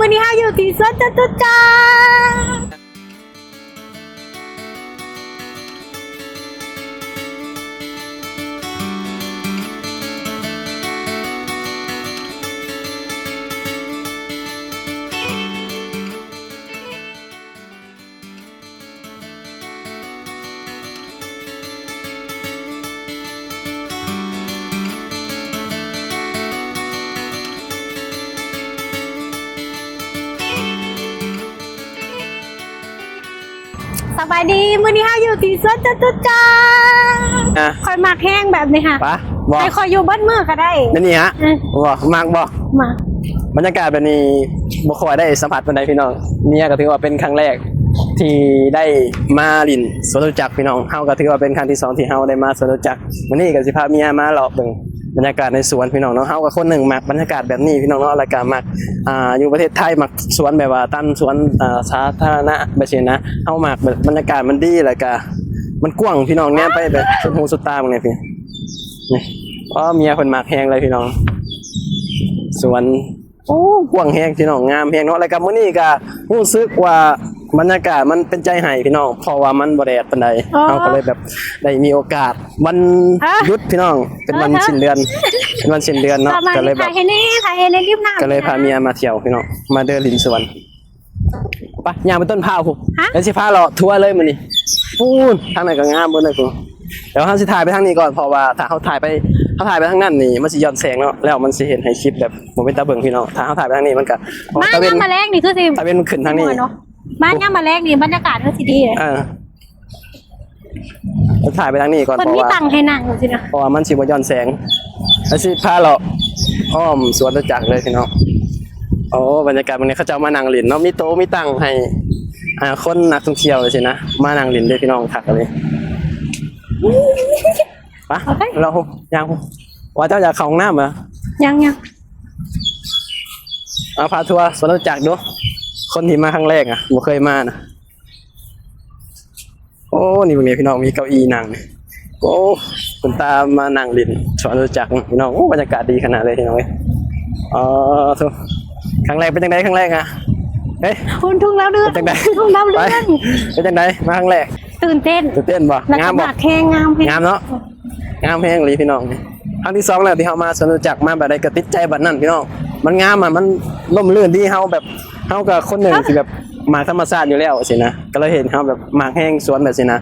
วันนี้อยู่ที่สวนจตุจักรสบายดีมื้อนี้อยู่ที่สวนจตุจักรคอยมากแห้งแบบนี้ค่ะปะบอกไปคอยอยู่บ้านมือก็ได้นี่ฮะบอกมากบอกมาบรรยากาศแบบนี้บุคอยได้สัมผัสบันไดพี่น้องเนี่ยก็ถือว่าเป็นครั้งแรกที่ได้มาลินสวนจตุจักรพี่น้องเฮาก็ถือว่าเป็นครั้งที่2ที่เฮาได้มาสวนจตุจักรวันนี้ก็สิพาเมียมาเลาะเบิ่งบรรยากาศในสวนพี่น้องเนาะเฮาก็คนหนึ่งมักบรรยากาศแบบนี้พี่น้องเนาะรายการมักอยู่ประเทศไทยมักสวนแบบว่าตั้นสวนสาธารณะแบบนี้นะเฮามักบรรยากาศมันดีแล้วก็มันกว้างพี่น้องเนี่ยไปแบบสุดหูสุดตามึงเนี่ยพี่นี่อ๋อเมียคนมักแฮงเลยพี่น้องสวนโอ้กว้างแฮงพี่น้องงามแฮงเนาะแล้วก็มื้อนี้ก็รู้สึกว่าบรรยากาศมันเป็นใจให้พี่น้องเพราะว่ามันบ่แดดปานใดเฮาก็เลยแบบได้มีโอกาสวันหยุดพี่น้องเป็นวันสิ้นเดือนเป็นวันสิ้นเดือนเนาะก็เลยแบบถ่ายให้ในริมน้ำก็เลยพาเมียมาเที่ยวพี่น้องมาเดินลินสวนไปย่างไปต้นพร้าวพุ่นแล้วสิพาเลาะทัวร์เลยมื้อนี้พูนทางไหนก็งามเบิ่งเลยพุ่นเดี๋ยวเฮาสิถ่ายไปทางนี้ก่อนเพราะว่าถ้าเฮาถ่ายไปทางนั้นนี่มันสิย้อนแสงเนาะแล้วมันสิเห็นให้คลิปแบบบ่เป็นตาเบิ่งพี่น้องถ้าเฮาถ่ายไปทางนี้มันก็บ้านย่ำมาแรกนี่คือสิตะเวนขึ้นทางนี้บ้านย่ำมาแรกนี่บรรยากาศก็สิดีเลยถ่ายไปทางนี้ก่อนเพราะว่าคนมีตังให้นั่งสินะเพราะว่ามันสิบ่ย้อนแสงแล้วสิพาเราอ้อมสวนจตุจักรเลยพี่น้องโอ้บรรยากาศวันนี้เขาจะมานั่งเล่นเนาะมีโต๊ะมีตังให้คนนักท่องเที่ยวเลยสินะมานั่งเล่นด้วยพี่น้องคักเลยปะเรายังว่าเจ้าอยากเข้าห้องน้ำเหรอยังเอาพาทัวร์สวนจตุจักรดูคนที่มาครั้งแรกอ่ะบ่เคยมานะโอ้นี่พวกนี้พี่น้องมีเก้าอี้นั่งโอ้คุณตามานั่งเล่นสวนจตุจักรพี่น้องโอ้บรรยากาศดีขนาดเลยพี่น้องทุกครั้งแรกเป็นจังไดครั้งแรกอ่ะเฮ้ยคุณทุ่งแล้วเรื่องจังไดทุ่งแล้วเรื่องเป็นจังไดมาครั้งแรกตื่นเต้นบ่งามบ่แห้งงามเนาะงามแห้งเลยพี่น้องครั้งที่2แล้วที่เฮามาสวนจตุจักรมาแบบใดก็ติดใจบัดนั้นพี่น้องมันงามอ่ะมันร่มรื่นที่เฮาแบบเฮากับคนหนึ่งที่แบบมาธรรมชาติอยู่แล้วสินะก็เลยเห็นเฮาแบบมากแห้งสวนแบบสินะ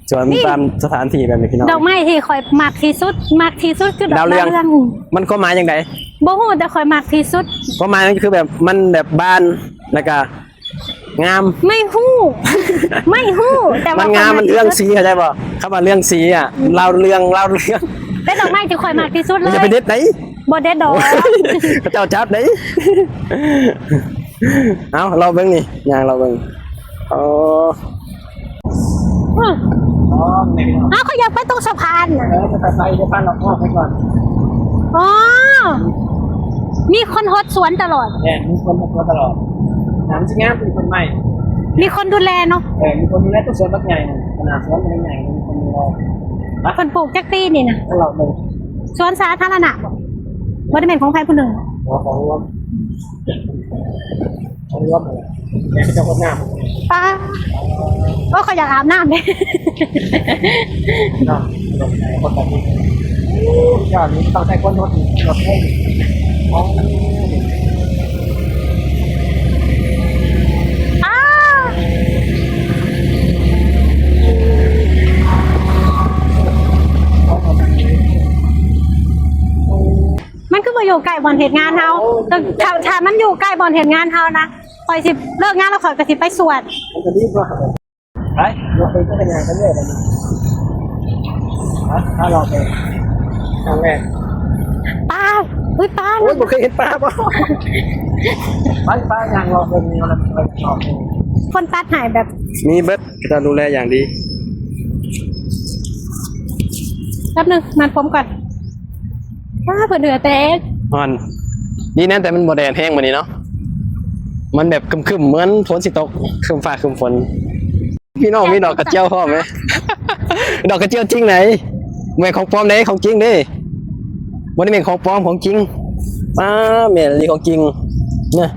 สวนตามสถานที่แบบนี้พี่น้องดอกไม้ที่คอยมากที่สุดคือดอกดาวเรืองมันก็หมายจังได๋บ่ฮู้แต่คอยมากที่สุดก็หมายคือแบบมันแบบบานแล้วก็งามไม่ฮู้แต่ว่ามันงามมันเรื่องสีเข้าใจบ่คำว่าเรื่องสีอ่ะเล่าเรื่องแต่ดอกไม้ที่คอยมากที่สุดเลยจะไปเด็ดไหนบ่เด็ดดอกพระเจ้าจับไหนเอาเราเบิ่งนี่ย่างเราเบิ่งเขาอยากไปตรงสะพานน่ะจะไปสะพานเราออกไปก่อนมีคนฮดสวนตลอดเนี่ยมีคนมาตลอดน้ำสิงามเป็นคนใหม่มีคนดูแลเนาะมีคนดูแลต้นสวนบักใหญ่ขนาดสวนมันใหญ่มีคนดูแลคนปลูกแจ็คปี้นี่นะเราเลยสวนสาธารณะบ่ได้เป็นของใครผู้หนึ่งของรวมเลยแม่เจ้าคนน้ำป้าก็เขาอยากอาบน้ำเลยน้ำคนแบบนี้ยอดนี้ต้องใช้คนรถให้มันคือมาอยู่ใกล้บ่อนเหตุงานเฮาถ้ามันอยู่ใกล้บ่อนเหตุงานเฮานะคอยสิเลิกงานแล้วคอยก็สิไปสวดมันจะดีกว่าไปเราไปก็เป็นงานกันเรื่อยเลยถ้าเราไปครั้งแรกป้าโอ้ยผมเคยเห็นปลาป่ะปลาอย่างเราเป็นอะไรชอบคนตัดหายแบบมีเบิร์ดจะดูแลอย่างดีแป๊บนึงมาพร้อมก่อนเผื่อเหนือแตกดีแน่แต่มันโมเดลแห้งวันนี้เนาะมันแบบคึมเหมือนฝนสิตกคึมฟ้าคึมฝนพี่น้องมีดอกกระเจียวพ่อไหมดอกกระเจียวจริงไหนไม่ของปลอมไหนของจริงดิวันนี้เป็นของปลอมของจริงเมียรีของจริงเนี่ย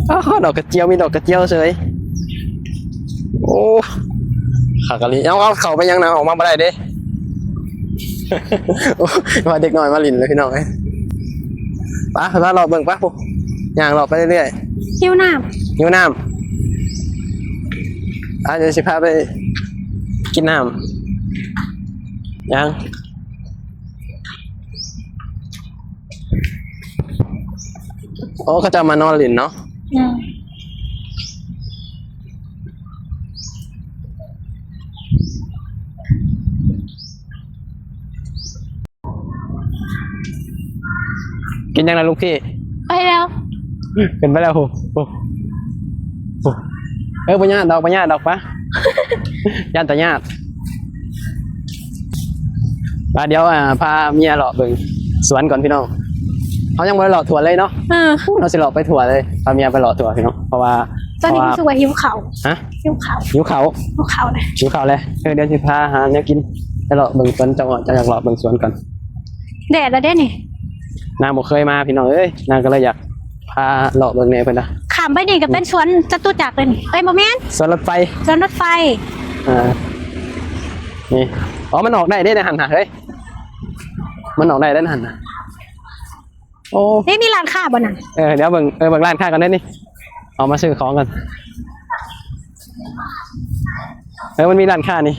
อ๋อดอกกระเจียวมีดอกกระเจียวเฉยโอ้ขากะลีเอาเข้าไปยังนะออกมาบ่ได้เด้ ว่าเด็กน้อยมาลินเลยพี่น้องเอ้ยป้าเรารอเบิ่งป้าปุ๊ย่างรอไปเรื่อย หิวน้ ๆหิวน้ำเดี๋ยวสิพาไปกินน้ำยังโอ้เขาจะมานอนลินเนาะ ำ กินยังไงลูกพี่ ไปแล้ว เป็นไปแล้วโหปัญญาดอกปัญญาดอกปะ ย่านแต่ญาติเดี๋ยวพาเมียหล่อเบิ่งสวนก่อนพี่น้องเขายังไม่ได้หล่อถั่วเลยเนาะเราสิหล่อไปถั่วเลยพาเมียไปหล่อถั่วพี่น้องเพราะว่า ตอนนี้รู้สึกว่าหิวเข่า ฮะ หิวเข่า หิวเขา หิวเข่าเลย หิวเขาเลยเดี๋ยวสิพาหาเนี่ยกินไปหล่อเบิ่งสวนจะอยากหล่อเบิ่งสวนก่อน แดดแล้วเด้นี่ นางบอกเคยมาพี่น้องเอ้ยนางก็เลยอยากพาหล่อเบิ่งเนี่ยเพิ่นนะ ขามไปนี่ก็เป็นสวนจตุจักรเลยนี่เอ้ยโมเมนต์ สวนรถไฟ สวนรถไฟ นี่มันออกได้ในหันหะเฮ้ยมันออกได้ในหันนะโอ้ นี่มีร้านค้าบ่น่ะ เดี๋ยวเบิ่งร้านค้ากันได้นี่เอามาซื้อของกันมันมีร้านค้านี่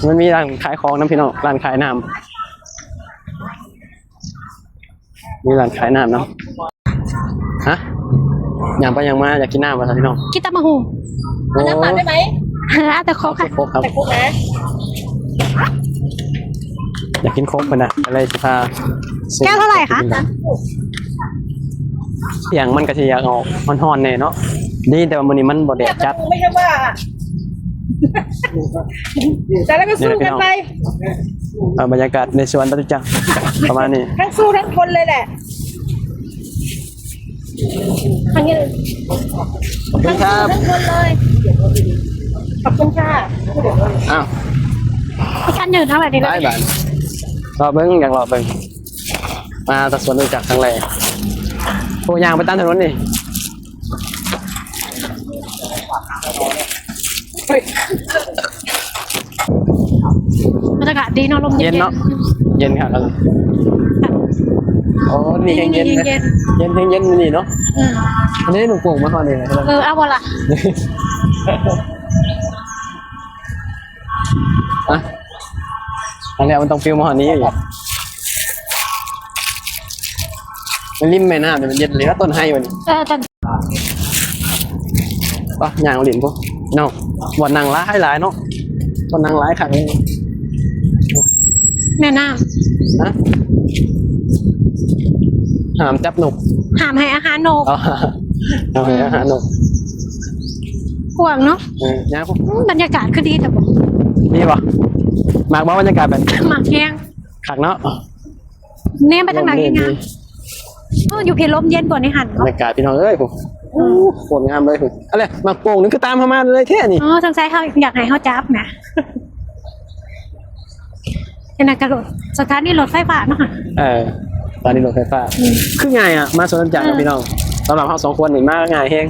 มันมีร้านขายของน้ำพี่น้องร้านขายน้ำมีร้านขายน้ำเนาะฮะอย่างไปอย่างมาอยากกินน้ำป่ะพี่น้อง กินตำมะฮุง เอาน้ำปั่นได้ไหม แต่โคกค่ะ โค้กครับอยากกินโค้กคนน่ะอะไรสิพา แก้วเท่าไหร่คะ เสียงมันก็จะอยากออกฮ้อนๆแน่เนาะดีแต่ว่ามื้อนี้มันบ่แดดจัด ไม่ใช่ว่าแต่แล้วก็สู้กันไป บรรยากาศในสวนจตุจักรประมาณนี้ ทั้งสู้ทั้งคนเลยแหละ อันนี้เลย ขอบคุณครับ ทั้งคนเลยขอบคุณค่ะ อ้าว พี่ชันยืนเท่าไหร่ดีเล ได้ ย บานรอเบิ้งอยากรอเบิ้งมาตัดสวนจตุจักรครั้งแรกโผยางไปตามถนนนี่ บรรยากาศดีเนาะลม เย็นเนาะเย็นค่ะโอ้นี่แห้งเย็นนะเย็นเย็นนี่เนาะอันนี้หนูปลูกมาก่อนเองนะครับ เอาบ่ล่ะ อันนี้มันต้องฟิลมาก่อนนี้อยู่มันริมแม่น้ำเนี่ยมันเย็นเลยแล้วต้นไฮวันนี้ ตอน ป่ะยางหลินพวกเนาะวันนางร้ายหลายเนาะวันนางร้ายขัง แม่น้ นะหามจับหนุก ำหามให้อาหารนก อ๋อเอาให้อาหารหนุก กวางเนาะ ย่างพวก บรรยากาศคือดีแต่บอก นี่ป่ะมากบ้าบรรยากาศแบบ หมากแห้ง ขักเนาะ เน้นไปทางไหนอีกนะอยู่เพียลมเย็นกว่าในหัน บรรยากาศพี่น้องเอ้ยผมโคตรงามเลยผมอะไรมาโป่งนึงคือตามเข้ามาเลยแค่นี้ อ๋อสงสัยเขาอยากให้เขาจับนะเป็นกระโดดสถานีรถไฟฟ้าเนาะค่ะ ตอนนี้รถไฟฟ้าคือง่ายอ่ะมาสวนจักรกับพี่น้องสำหรับเราสองคนนี่มากง่ายเฮง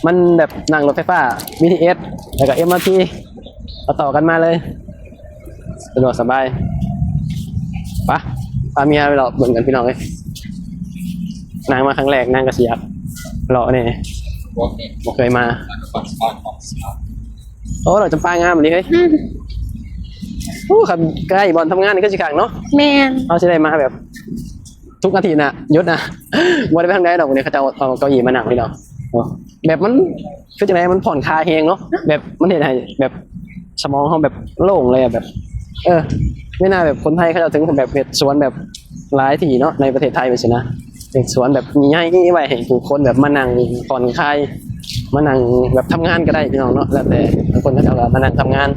มันแบบนั่งรถไฟฟ้า BTS แล้วก็ MRT ต่อกันมาเลยสะดวกสบายปะพาเมียไปเราเบิ่งกันพี่น้องเลยนางมาครั้งแรกนางกระเสียบรอเนี่ยบ่เคยมาโอ้เราจะป้างามเลยเฮ้ยโอ้ครับใกล้บอลทำงานนี่ก็สิขังเนาะ แมน เอาสิได้มาแบบ ทุกอาทิตย์น่ะยศนะบ่ได้ไปทางใดดอกวันนี้เขาจะเอาเก้าอี้มานั่งพี่น้องแบบมันคือจังไดมันผ่อนคลายเฮงเนาะแบบมันเห็นให้แบบสมองเขาแบบโล่งเลยอะแบบ ไม่น่าแบบคนไทยเขาจะถึงแบบเห็ดสวนแบบหลายที่เนาะในประเทศไทยไปสินะเห็ดสวนแบบมีให้ไว้ให้ทุกคนแบบมานั่งผ่อนคลายมานั่งแบบทำงานก็ได้พี่น้องเนาะแล้วแต่บางคนเขาจะแบบมานั่งทำงาน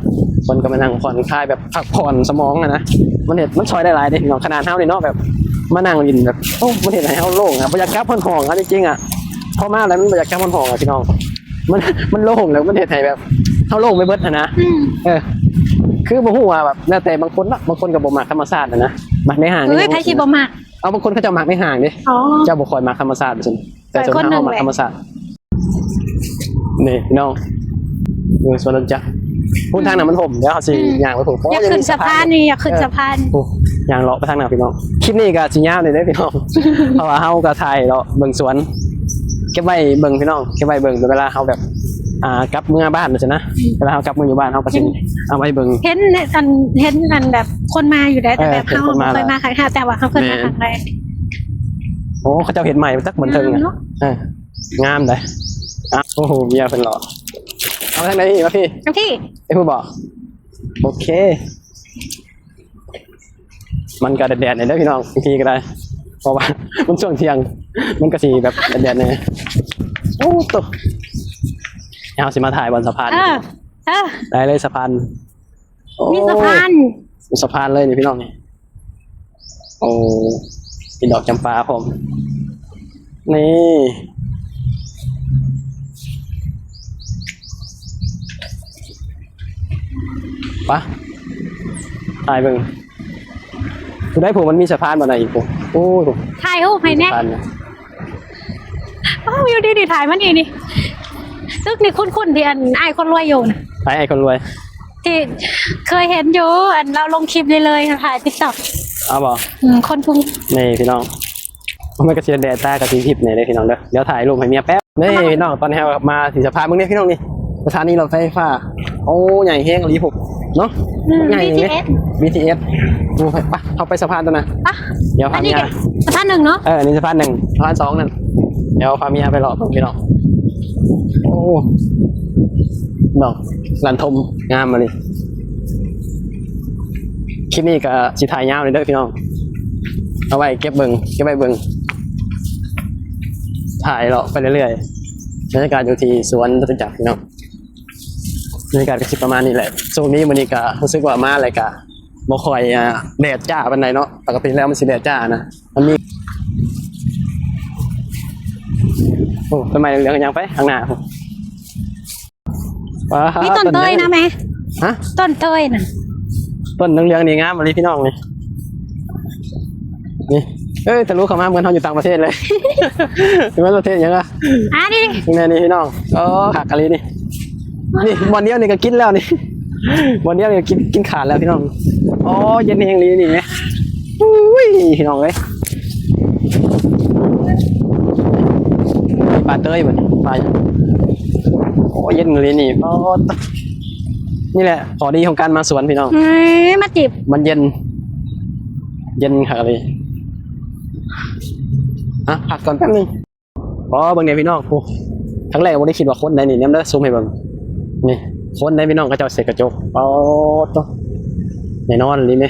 คนก็มานั่งผ่อนคลายแบบพักผ่อนสมองอะนะมันเห็ดมันช่วยได้หลายเด้พี่น้องขนาดเท่านี่เนาะแบบมานั่งรินแบบโอ้มันเห็ดให้เฮาโล่งอะบรรยากาศผ่อนห้องอะจริงๆอะพอมาแล้วมันบรรยากาศผ่อนห้องอะพี่น้องมันโล่งแล้วมันเห็ดให้แบบเฮาโล่งไปเบิดอะนะคือบ่ฮู้ว่าแบบแล้วแต่บางคนเนาะบางคนก็บ่มักธรรมชาตินะมักในห้าง เฮ้ยไพ่ชีบมาก เอาบางคนเขาจะมักในห้างดิ อ๋อ เจ้าบ่ค่อยมักธรรมชาติซั่น แต่ส่วนทางเข้ามาธรรมศาสตร์นี่พี่น้องอยู่สวนรถจักรพูดทางนั้นมันห่มเดี๋ยวเขาสิย่างไปผม อยากขึ้นสะพานนี่อยากขึ้นสะพาน โอ้ย่างเลาะไปทางนั้นพี่น้องคลิปนี้ก็สิยาวเลยเด้อพี่น้อง เพราะว่าเฮาก็ถ่ายเลาะเบิ่งสวนเก็บไว้เบิ่งพี่น้องเก็บไว้เบิ่งเวลาเฮาแบบกลับเมื่อบ้านนะจ๊ะนะเวลาเฮากลับเมื่ออยู่บ้านเฮาก็สิเอาไว้เบิ่ง เห็นอันแบบคนมาอยู่ได้แต่แบบเขาไม่เคยมาครั้งแรกแต่ว่าเขาเคยมาครั้งแรก โอ้เขาเจ้าเห็นใหม่สักเหมือนเทิงอ่ะงามเลยโอ้โหเบียร์เป็นหล่อเอาทางไหนอีกวะพี่ พี่ ไอ้ผู้บอกโอเค มันก็แดดๆหน่อยเด้อพี่น้องบางทีก็ได้เพราะว่า มันช่วงเที่ยงมันก็สีแบบแดดๆเนี่ยโอ้ตัวเอาสิมาถ่ายบนสะพานได้เลยสะพานมีสะพาน สะพานเลยนี่พี่น้องนี่โอ้มีดอกจำปาผมนี่ปะถ่ายเบิ่งคุณได้ผมมันมีสะพานบ่ไหนอีกผมโอ้ย ถ่ายรูปให้แน่อยู่ดีๆถ่ายมันอีนี่ซึกนี่คุ้นๆที่อันไอ้คนรวยอยู่นะ ไอ้คนรวย ที่เคยเห็นอยู่อันเราลงคลิปเลยถ่ายติ๊กต็อก เอาบ่ คนพุง นี่พี่น้องมันก็เสียแดดตากระสีทิพย์นี่เลยพี่น้องเด้อเดี๋ยวถ่ายรูปให้เมียแป๊บนี่พี่น้องตอนนี้มาถึงสะพานมึงเนี่ยพี่น้องนี่สถานีรถไฟฟ้าโอ้ใหญ่แห้งรีผมเนาะใหญ่ไหม BTS ดูไปปะเอาไปสะพานตัวน่ะเดี๋ยวพาเมีย สะพานหนึ่งเนาะ นี่สะพานหนึ่งสะพานสองนั่นเดี๋ยวพาเมียไปรอพี่น้องโอ้ดอกลันทมงามมาเลยคลิปนี้ก็สิถ่ายยาวเลยเด้อพี่น้องเอาไว้เก็บไว้เบิ่งถ่ายเราไปเรื่อยๆบรรยากาศอยู่ที่สวนจตุจักรพี่น้องบรรยากาศก็สิประมาณนี้แหละช่วงนี้มื้อนี้ก็รู้สึกว่ามาอะไรก็บ่ค่อยแดดจ้าปานใดเนาะปกติแล้วมันสิแดดจ้านะมันมีโอ้ทำไมเหลืองยังไปข้างหน้ามีต้นเตยนะแม่ ฮะ ต้นเตยน่ะ ต้นเหลืองๆนี่งามมาเลยพี่น้องนี่แต่รู้เขามาเหมือนเขาอยู่ต่างประเทศเลย อยู่ต่างประเทศยังไงนี่นี่พี่น้องหักอะไรนี่วันเดียวนี่ก็กินแล้วนี่วันเดียวนี่กินขาดแล้วพี่น้องเย็นเองนี่ไงอุ้ยพี่น้องเลยปลาเต้ยเหมือนปลาเย็นเลยนี่นี่แหละขอดีของการมาสวนพี่น้องมาจิบมันเย็นค่ะเลยผักก่อนแป๊บนึงบางเนี่ยพี่น้องครั้งแรกวันนี้คิดว่าคนไหนนี่เนี่ยได้ซูมให้บ้างนี่คนไหนพี่น้องก็จะเสกกระจกตัวไหนนอนเลยไหม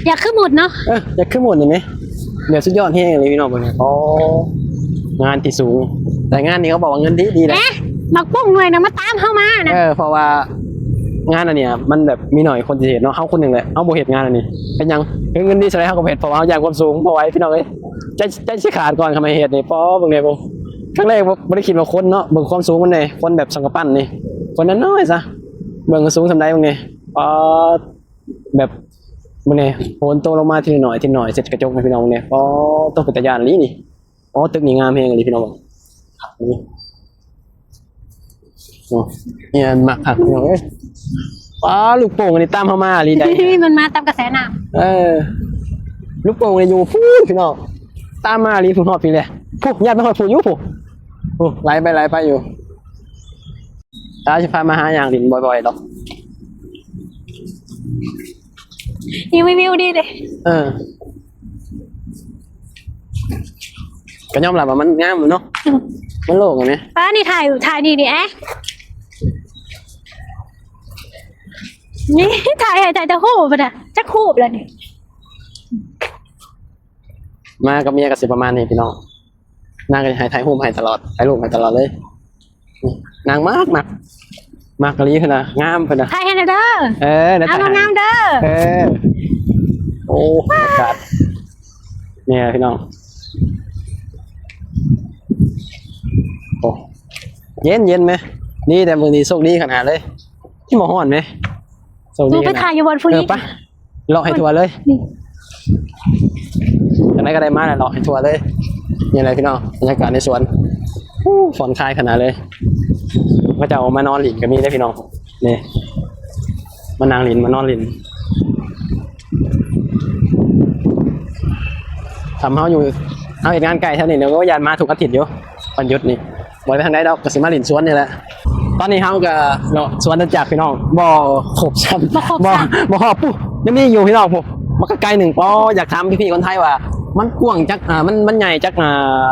อยากขึ้นหมดเนาะอยากขึ้นหมดเลยไหมเดี๋ยวสุดยอดแห้งเลยพี่น้องบางเนี่ยงานที่สูงแต่งานนี้เขาบอกว่าเงินดีเลยมักปุ้งหน่วยนะมาตามเข้ามานะเพราะว่างานอันเนี้ยมันแบบมีหน่อยคนจะเห็นเนาะเขาคนหนึ่งเลยเอาโบเหตุงานอันนี้เป็นยังเงินดีใช่ไหมเขาก็เหตุเพราะว่าอยากความสูงพอไว้พี่น้องเลยใจชี้ขาดก่อนทำไมเหตุนี่บางเนี่ยครั้งแรกไม่ได้คิดว่าคนเนาะเบิ่งความสูงมันเลยคนแบบสังกปั้นนี่คนนั้นน้อยซะเบิ่งสูงทำได้บางเนี่ยแบบบางเนี่ยโหนโตลงมาทีหน่อยเสร็จกระจกพี่น้องเนี่ยต้องเป็นตะยานนี้นี่ตึกนี่งามเองเลยพี่น้องเนี่ยหมักผักอย่างเงี้ยลูกโป่งอันนี้ตามเข้ามาลีได้มันมาตามกระแสน้ำลูกโป่งเนี่ยอยู่พูดพี่น้องตามมาลีพูดหอบพี่เลยพูดญาติไม่ค่อยพูดอยู่พูดไล่ไปอยู่ตาจะพามาหาอย่างดินบ่อยๆหรอกวิวดีเลยก็ย่อมรับว่ามันงามเนาะมันโล่งไงนี่ถ่ายดีดินี่ถ่ายจะคู่ปะเนี่ยจะคู่เลยนี่มากับเมียกับสิประมาณนี้พี่น้องนางก็จะถ่ายรูปให้ตลอดเลยนางมากกะลีขนาดงามขนาดถ่ายให้เด้อเอางามเด้อโอ้อากาศเนี่ยพี่น้องเย็นไหมนี่แต่มือนี้โชคดีขนาดเลยที่หมอห่อนไหมดูไปถ่ายอยู่บนฟูนี่ปะเลาะให้ทัวร์เลยจะได้ก็ได้มาเลยเลาะให้ทัวร์เลย นี่อะไรพี่น้องบรรยากาศในสวนผ่อนคลายขนาดเลยก็จะเอามานอนหลินก็มีได้พี่น้องนี่มานางหลินมานอนหลินทำเขาอยู่เอาเหตุงานไกลเท่านี้เดี๋ยวก็ยานมาถูกอาทิตย์อยู่วันหยุดนี่บ่ไปทางใดดอกก็สิมาหลินสวนนี่แหละตอนนี้เขาก็เนาะสวนจักรพี่น้องบ่ครบซ้ำบ่ครบปุ๊ยังมีอยู่พี่น้องผมมันก็ไกลหนึ่งปออยากถามพี่ๆคนไทยว่ามันกว้างจักมันใหญ่จัก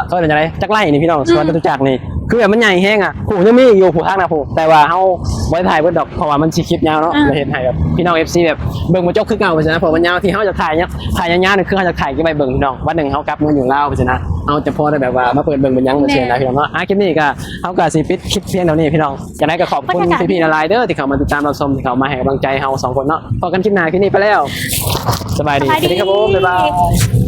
เขาเรียกอะไรจักไร่นี่พี่น้องสวนจักรนี่คือแบบมันใหญ่แห้งอ่ะผู้ยังมีอยู่ผู้ทางนะผู้แต่ว่าเขาไว้ถ่ายเบิดดอกเพราะว่ามันสิคลิปยาวเนาะเลยเห็นถ่ายแบบพี่น้อง FC แบบเบิ่งบ่จบคือเก่าไปซะนะเพราะมันยาวที่เขาจะถ่ายเนี่ยถ่ายยาวๆนี่คือเขาจะถ่ายกี่ใบเบิ่งพี่น้องวันหนึ่งเขากลับมาอยู่ลาวไปซะนะเอาจะพอได้แบบว่ามาเปิดเบิ่งเป็นยังเหมือนเดิมนะพี่น้องเนาะคลิปนี้ก็เขาก็สิปิดคลิปเพียงเท่านี้พี่น้องจะได้ก็ขอบคุณพี่ๆหลายๆเด้อที่เข้ามาติดตามรับชมที่เข้ามาให้กำลังใจเฮา2คนเนาะพอกันคลิปหน้าคลิปนี้ไปแล้วสบายดีสวัสดีครับผมบ๊ายบาย